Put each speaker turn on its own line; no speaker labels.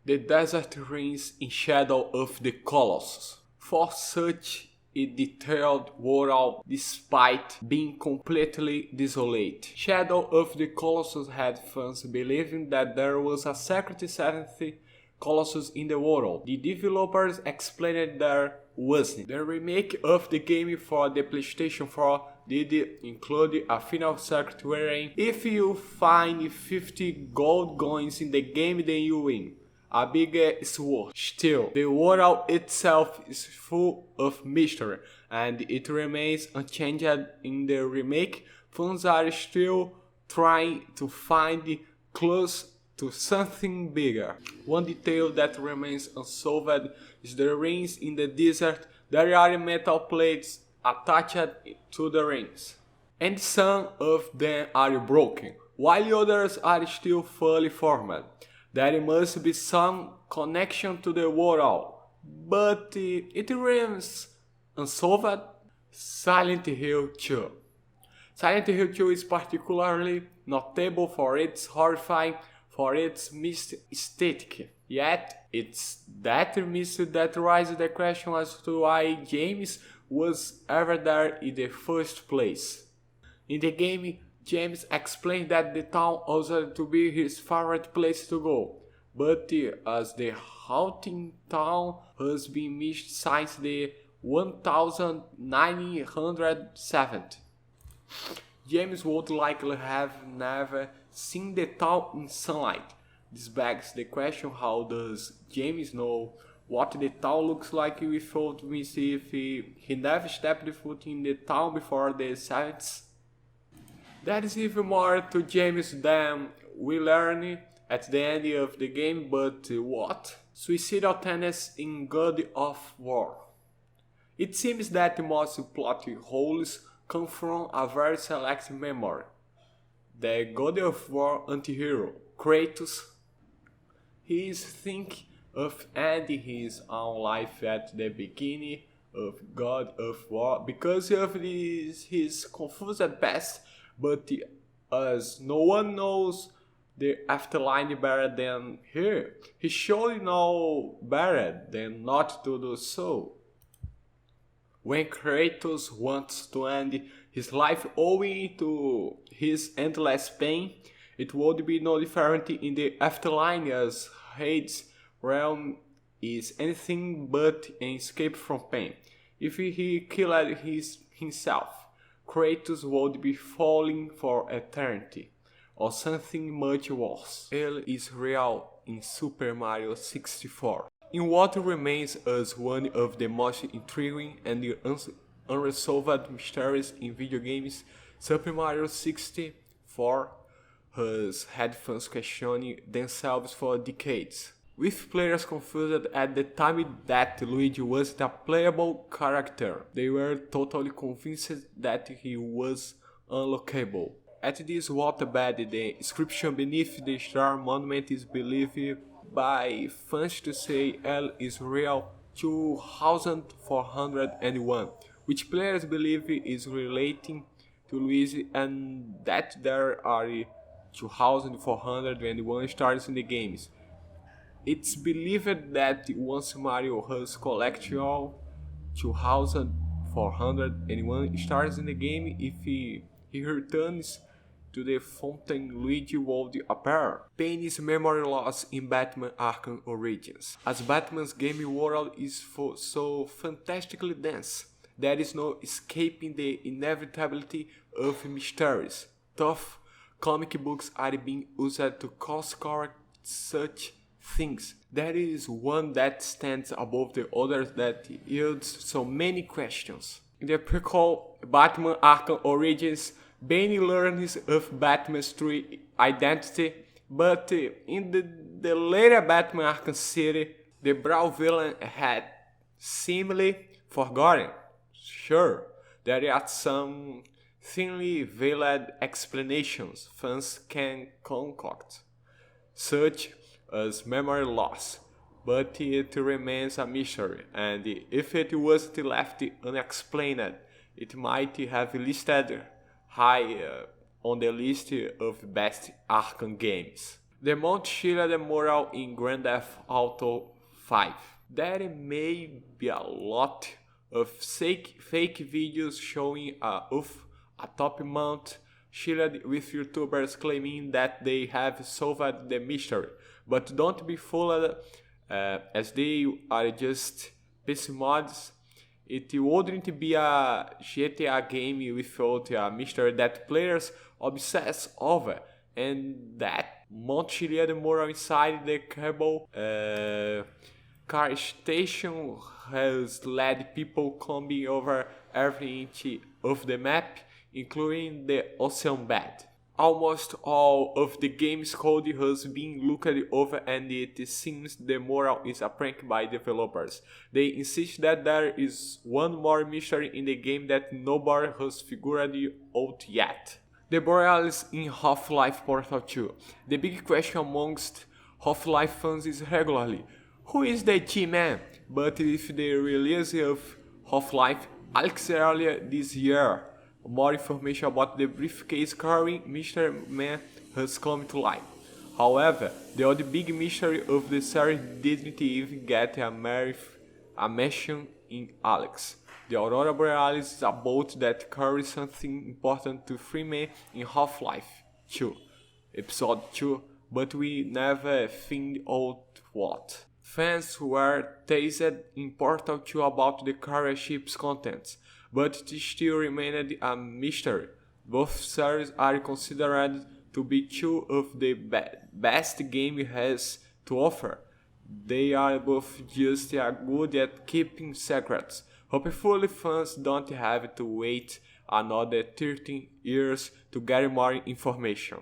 The desert reigns in shadow of the Colossus. For such a detailed world despite being completely desolate. Shadow of the Colossus had fans believing that there was a secret seventh Colossus in the world. The developers explained there wasn't. The remake of the game for the PlayStation 4 did include a final circuit wherein if you find 50 gold coins in the game then you win. A big sword. Still, the world itself is full of mystery and it remains unchanged in the remake. Fans are still trying to find clues to something bigger. One detail that remains unsolved is the rings in the desert. There are metal plates attached to the rings, and some of them are broken, while others are still fully formed. There must be some connection to the world, but it remains unsolved. Silent Hill 2. Silent Hill 2 is particularly notable for its horrifying, for its mystic aesthetic. Yet, it's that mystery that raises the question as to why James was ever there in the first place. In the game, James explained that the town was to be his favorite place to go, but as the haunting town has been missed since the 1970, James would likely have never seen the town in sunlight. This begs the question: how does James know what the town looks like without me see if he never stepped foot in the town before the 70s? There is even more to James than we learn at the end of the game, but what? Suicidal tendencies in God of War. It seems that most plot holes come from a very select memory. The God of War anti-hero, Kratos, he is thinking of ending his own life at the beginning of God of War because of his confused past, but as no one knows the afterlife better than he should know better than not to do so. When Kratos wants to end his life owing to his endless pain, it would be no different in the afterlife, as Hades' realm is anything but an escape from pain. If he killed himself, Kratos would be falling for eternity, or something much worse. Hell is real in Super Mario 64. In what remains as one of the most intriguing and unresolved mysteries in video games, Super Mario 64 has had fans questioning themselves for decades, with players confused at the time that Luigi wasn't a playable character. They were totally convinced that he was unlockable. At this waterbed, the inscription beneath the star monument is believed by fans to say L is real 2401, which players believe is relating to Luigi, and that there are 2401 stars in the games. It's believed that once Mario has collected all 2401 stars in the game, if he returns to the fountain, Luigi would appear. Pain is memory loss in Batman Arkham Origins. As Batman's game world is so fantastically dense, there is no escaping the inevitability of mysteries. Tough comic books are being used to course-correct such things. There is one that stands above the others that yields so many questions. In the prequel Batman Arkham Origins, Bane learns of Batman's true identity, but in the later Batman Arkham City, the brown villain had seemingly forgotten. Sure, there are some thinly veiled explanations fans can concoct, such as memory loss, but it remains a mystery, and if it wasn't left unexplained, it might have listed high on the list of best Arkham games. The Mount Sheila the moral in Grand Theft Auto 5. There may be a lot of fake videos showing a top Mount Sheila with YouTubers claiming that they have solved the mystery, but don't be fooled, as they are just PC mods. It wouldn't be a GTA game without a mystery that players obsess over, and that Mount Chiliad moral inside the cable car station has led people climbing over every inch of the map, including the ocean bed. Almost all of the game's code has been looked over, and it seems the moral is a prank by developers. They insist that there is one more mystery in the game that nobody has figured out yet. The Borealis in Half-Life Portal 2. The big question amongst Half-Life fans is regularly, who is the G-Man? But with the release of Half-Life Alyx earlier this year, more information about the briefcase carrying Mr. Man has come to light. However, the other big mystery of the series didn't even get a mention in Alyx. The Aurora Borealis is a boat that carries something important to free men in Half-Life 2, Episode 2, but we never find out what. Fans were teased in Portal 2 about the carrier ship's contents, but it still remained a mystery. Both series are considered to be two of the best game has to offer. They are both just as good at keeping secrets. Hopefully fans don't have to wait another 13 years to get more information.